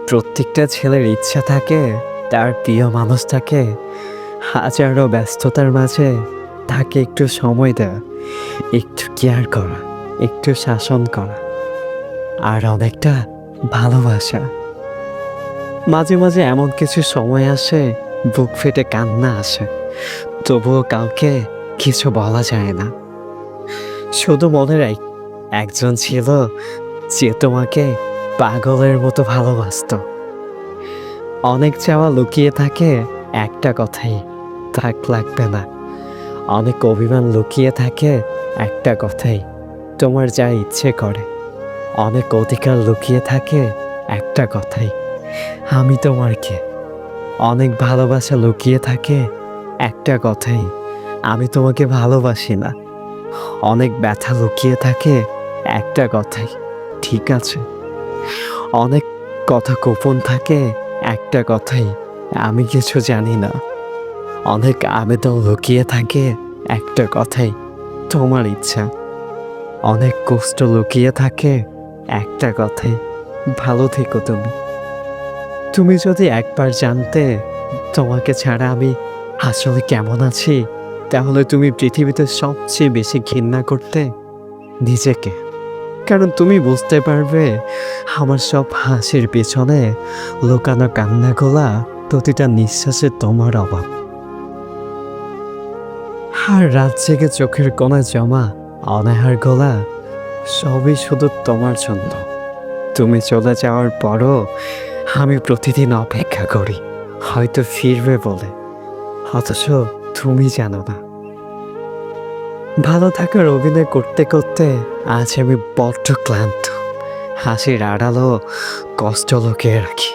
প্রত্যেকটা ছেলের ইচ্ছা থাকে তার প্রিয় মানুষটাকে হাজারো ব্যস্ততার মাঝে তাকে একটু সময় দেওয়া, একটু কেয়ার করা, একটু শাসন করা, আর অনেকটা ভালোবাসা। মাঝে মাঝে এমন কিছু সময় আসে, বুক ফেটে কান্না আসে, তবুও কাউকে কিছু বলা যায় না। শুধু মনে রাখ, একজন ছিল যে তোমাকে পাগলের মতো ভালোবাসতো। অনেক চাওয়া লুকিয়ে থাকে একটা কথাই, থাক লাগবে না। অনেক অভিমান লুকিয়ে থাকে একটা কথাই, তোমার যা ইচ্ছে করে। অনেক অধিকার লুকিয়ে থাকে একটা কথাই, আমি তোমার কে। অনেক ভালোবাসা লুকিয়ে থাকে একটা কথাই, আমি তোমাকে ভালোবাসি না। অনেক ব্যথা লুকিয়ে থাকে একটা কথাই, ঠিক আছে। অনেক কথা গোপন থাকে একটা কথাই, আমি কিছু জানি না। অনেক আবেদন লুকিয়ে থাকে একটা কথাই, তোমার ইচ্ছা। অনেক কষ্ট লুকিয়ে থাকে একটা কথাই, ভালো থেকো তুমি। তুমি যদি একবার জানতে তোমাকে ছাড়া আমি আসলে কেমন আছি, তাহলে তুমি পৃথিবীতে সবচেয়ে বেশি ঘৃণা করতে নিজেকে। কারণ তুমি বুঝতে পারবে আমার সব হাসির পেছনে লুকানো কান্নাগুলা প্রতিটা নিঃশ্বাসে তোমার অভাব। আর রাত জেগে চোখের কোণায় জমা অনাহার গলা সবই শুধু তোমার জন্য। তুমি চলে যাওয়ার পরও আমি প্রতিদিন অপেক্ষা করি, হয়তো ফিরবে বলে। অথচ তুমি জানো না, ভালো থাকার অভিনয় করতে করতে আজ আমি বড্ড ক্লান্ত। হাসির আড়ালও কষ্ট লুকিয়ে রাখি।